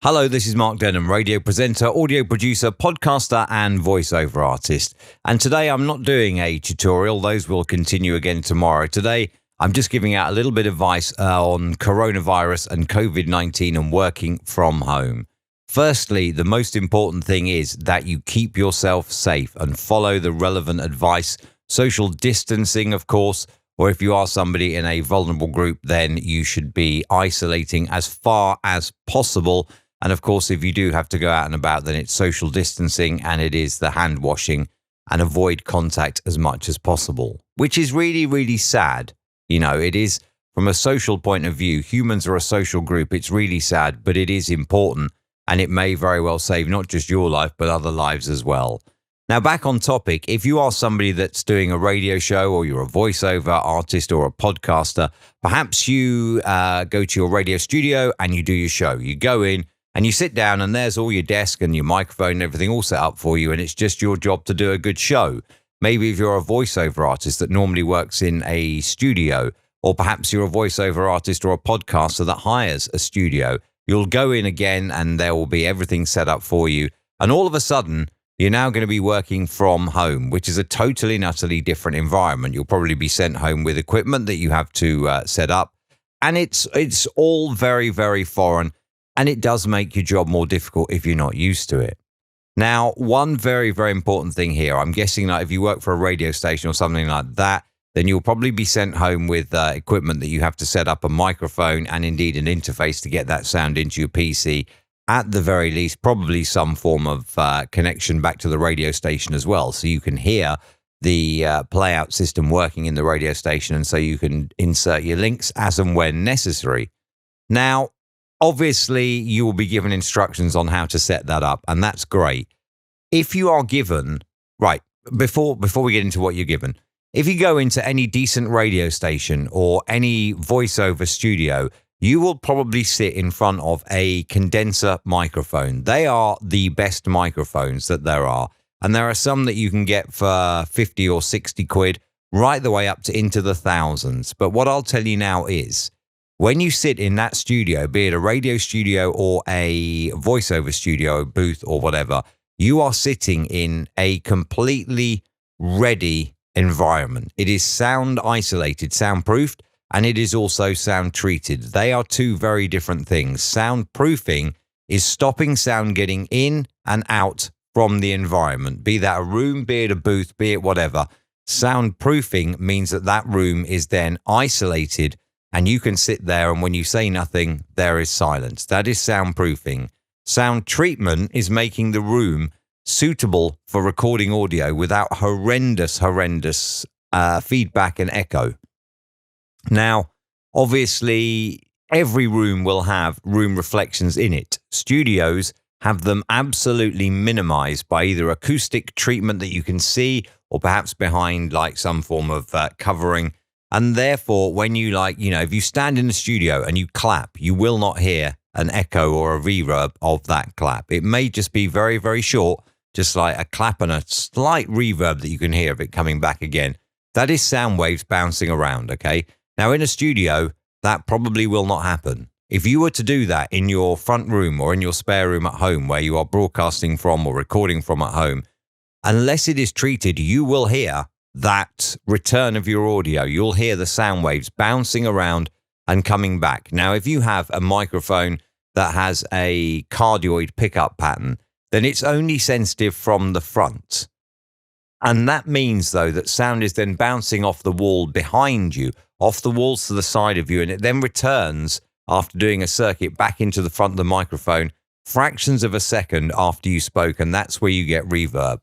Hello, this is Mark Denham, radio presenter, audio producer, podcaster, and voiceover artist. And today I'm not doing a tutorial. Those will continue again tomorrow. Today, I'm just giving out a little bit of advice on coronavirus and COVID-19 and working from home. Firstly, the most important thing is that you keep yourself safe and follow the relevant advice. Social distancing, of course, or if you are somebody in a vulnerable group, then you should be isolating as far as possible. And of course, if you do have to go out and about, then it's social distancing and it is the hand washing and avoid contact as much as possible, which is really, really sad. You know, it is from a social point of view. Humans are a social group. It's really sad, but it is important and it may very well save not just your life, but other lives as well. Now, back on topic, if you are somebody that's doing a radio show or you're a voiceover artist or a podcaster, perhaps you go to your radio studio and you do your show. You go in and you sit down and there's all your desk and your microphone and everything all set up for you, and it's just your job to do a good show. Maybe if you're a voiceover artist that normally works in a studio, or perhaps you're a voiceover artist or a podcaster that hires a studio, you'll go in again and there will be everything set up for you. And all of a sudden, you're now going to be working from home, which is a totally and utterly different environment. You'll probably be sent home with equipment that you have to set up. And it's all very, very foreign. And it does make your job more difficult if you're not used to it. Now, one very, very important thing here, I'm guessing that if you work for a radio station or something like that, then you'll probably be sent home with equipment that you have to set up, a microphone and indeed an interface to get that sound into your PC. At the very least, probably some form of connection back to the radio station as well. So you can hear the playout system working in the radio station, and so you can insert your links as and when necessary. Now, obviously, you will be given instructions on how to set that up, and that's great. If you are given, right, before we get into what you're given, if you go into any decent radio station or any voiceover studio, you will probably sit in front of a condenser microphone. They are the best microphones that there are, and there are some that you can get for 50 or 60 quid, right the way up to into the thousands. But what I'll tell you now is, when you sit in that studio, be it a radio studio or a voiceover studio, booth or whatever, you are sitting in a completely ready environment. It is sound isolated, soundproofed, and it is also sound treated. They are two very different things. Soundproofing is stopping sound getting in and out from the environment, be that a room, be it a booth, be it whatever. Soundproofing means that that room is then isolated and you can sit there, and when you say nothing, there is silence. That is soundproofing. Sound treatment is making the room suitable for recording audio without horrendous feedback and echo. Now, obviously, every room will have room reflections in it. Studios have them absolutely minimized by either acoustic treatment that you can see or perhaps behind like some form of covering. And therefore, when you if you stand in the studio and you clap, you will not hear an echo or a reverb of that clap. It may just be very, very short, just like a clap and a slight reverb that you can hear of it coming back again. That is sound waves bouncing around, okay? Now, in a studio, that probably will not happen. If you were to do that in your front room or in your spare room at home where you are broadcasting from or recording from at home, unless it is treated, you will hear that return of your audio. You'll hear the sound waves bouncing around and coming back. Now, if you have a microphone that has a cardioid pickup pattern, then it's only sensitive from the front. And that means, though, that sound is then bouncing off the wall behind you, off the walls to the side of you, and it then returns after doing a circuit back into the front of the microphone fractions of a second after you spoke, and that's where you get reverb.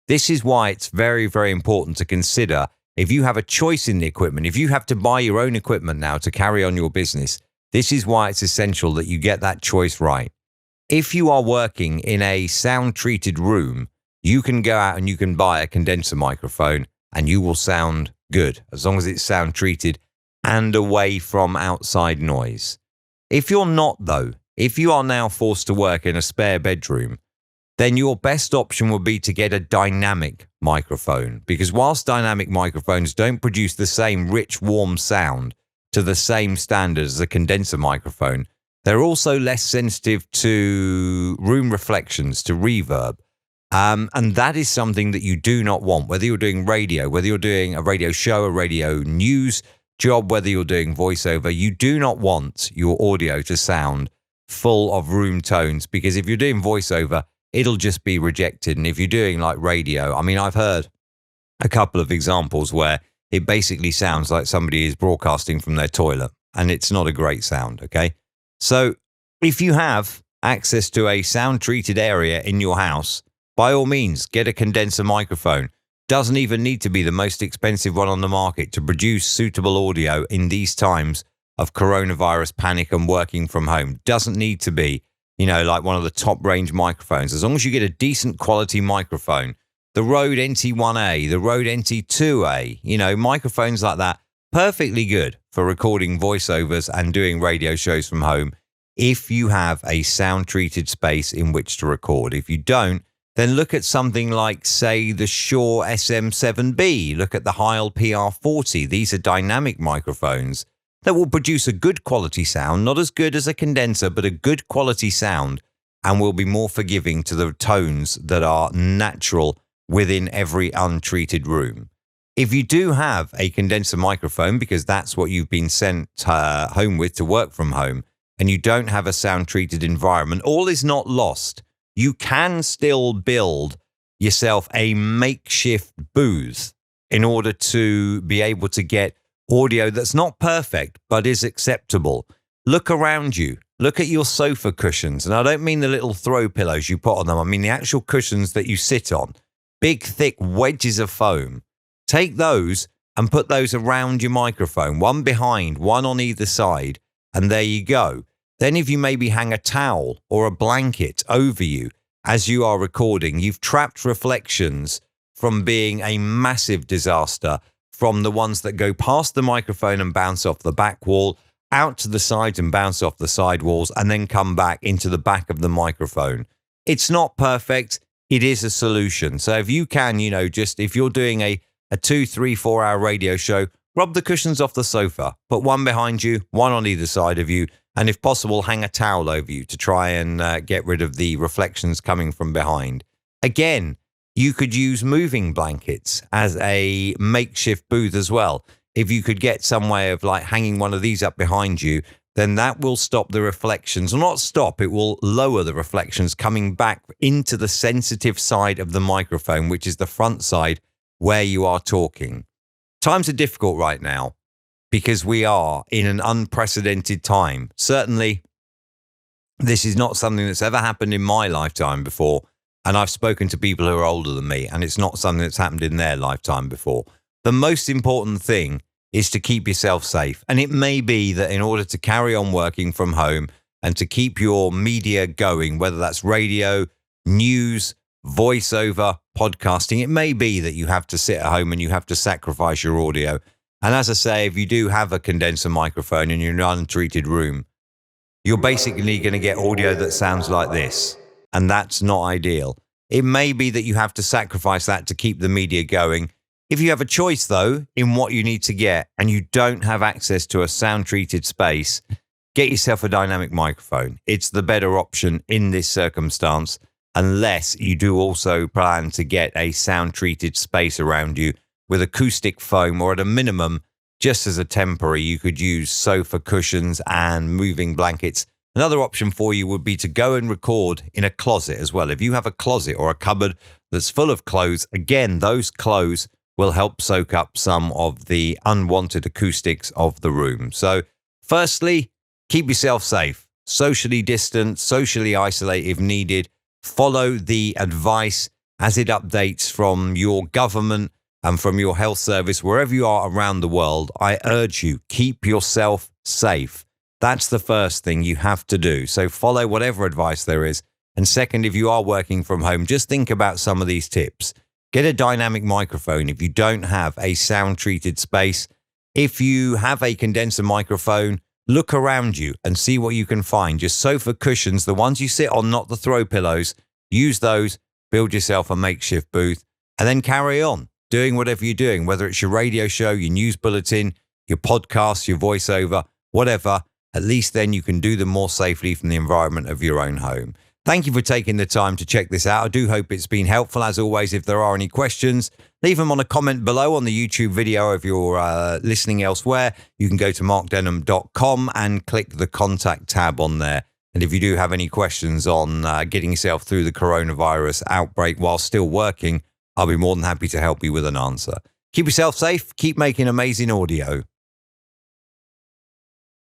This is why it's very, very important to consider if you have a choice in the equipment, if you have to buy your own equipment now to carry on your business, this is why it's essential that you get that choice right. If you are working in a sound-treated room, you can go out and you can buy a condenser microphone and you will sound good as long as it's sound-treated and away from outside noise. If you're not, though, if you are now forced to work in a spare bedroom, then your best option would be to get a dynamic microphone, because whilst dynamic microphones don't produce the same rich, warm sound to the same standard as a condenser microphone, They're also less sensitive to room reflections, to reverb. And that is something that you do not want, whether you're doing radio, whether you're doing a radio show, a radio news job, whether you're doing voiceover. You do not want your audio to sound full of room tones, because if you're doing voiceover, it'll just be rejected. And if you're doing like radio, I mean, I've heard a couple of examples where it basically sounds like somebody is broadcasting from their toilet, and it's not a great sound, okay? So if you have access to a sound-treated area in your house, by all means, get a condenser microphone. Doesn't even need to be the most expensive one on the market to produce suitable audio in these times of coronavirus panic and working from home. Doesn't need to be, like one of the top range microphones. As long as you get a decent quality microphone, the Rode NT1A, the Rode NT2A, microphones like that, perfectly good for recording voiceovers and doing radio shows from home if you have a sound-treated space in which to record. If you don't, then look at something like, say, the Shure SM7B. Look at the Heil PR40. These are dynamic microphones that will produce a good quality sound, not as good as a condenser, but a good quality sound, and will be more forgiving to the tones that are natural within every untreated room. If you do have a condenser microphone, because that's what you've been sent home with to work from home, and you don't have a sound-treated environment, all is not lost. You can still build yourself a makeshift booth in order to be able to get audio that's not perfect, but is acceptable. Look around you. Look at your sofa cushions. And I don't mean the little throw pillows you put on them. I mean the actual cushions that you sit on. Big, thick wedges of foam. Take those and put those around your microphone, one behind, one on either side, and there you go. Then if you maybe hang a towel or a blanket over you as you are recording, you've trapped reflections from being a massive disaster, from the ones that go past the microphone and bounce off the back wall, out to the sides and bounce off the side walls, and then come back into the back of the microphone. It's not perfect. It is a solution. So if you can, just if you're doing a 2, 3, 4 hour radio show, rub the cushions off the sofa, put one behind you, one on either side of you, and if possible, hang a towel over you to try and get rid of the reflections coming from behind. Again, you could use moving blankets as a makeshift booth as well. If you could get some way of like hanging one of these up behind you, then that will stop the reflections. Well, not stop, it will lower the reflections coming back into the sensitive side of the microphone, which is the front side where you are talking. Times are difficult right now because we are in an unprecedented time. Certainly, this is not something that's ever happened in my lifetime before. And I've spoken to people who are older than me, and it's not something that's happened in their lifetime before. The most important thing is to keep yourself safe. And it may be that in order to carry on working from home and to keep your media going, whether that's radio, news, voiceover, podcasting, it may be that you have to sit at home and you have to sacrifice your audio. And as I say, if you do have a condenser microphone in your untreated room, you're basically going to get audio that sounds like this. And that's not ideal. It may be that you have to sacrifice that to keep the media going. If you have a choice, though, in what you need to get, and you don't have access to a sound-treated space, get yourself a dynamic microphone. It's the better option in this circumstance, unless you do also plan to get a sound-treated space around you with acoustic foam, or at a minimum, just as a temporary, you could use sofa cushions and moving blankets. Another option for you would be to go and record in a closet as well. If you have a closet or a cupboard that's full of clothes, again, those clothes will help soak up some of the unwanted acoustics of the room. So firstly, keep yourself safe, socially distant, socially isolate if needed. Follow the advice as it updates from your government and from your health service, wherever you are around the world. I urge you, keep yourself safe. That's the first thing you have to do. So follow whatever advice there is. And second, if you are working from home, just think about some of these tips. Get a dynamic microphone if you don't have a sound-treated space. If you have a condenser microphone, look around you and see what you can find. Just sofa cushions, the ones you sit on, not the throw pillows. Use those, build yourself a makeshift booth, and then carry on doing whatever you're doing, whether it's your radio show, your news bulletin, your podcast, your voiceover, whatever. At least then you can do them more safely from the environment of your own home. Thank you for taking the time to check this out. I do hope it's been helpful. As always, if there are any questions, leave them on a comment below on the YouTube video. If you're listening elsewhere, you can go to markdenham.com and click the contact tab on there. And if you do have any questions on getting yourself through the coronavirus outbreak while still working, I'll be more than happy to help you with an answer. Keep yourself safe. Keep making amazing audio.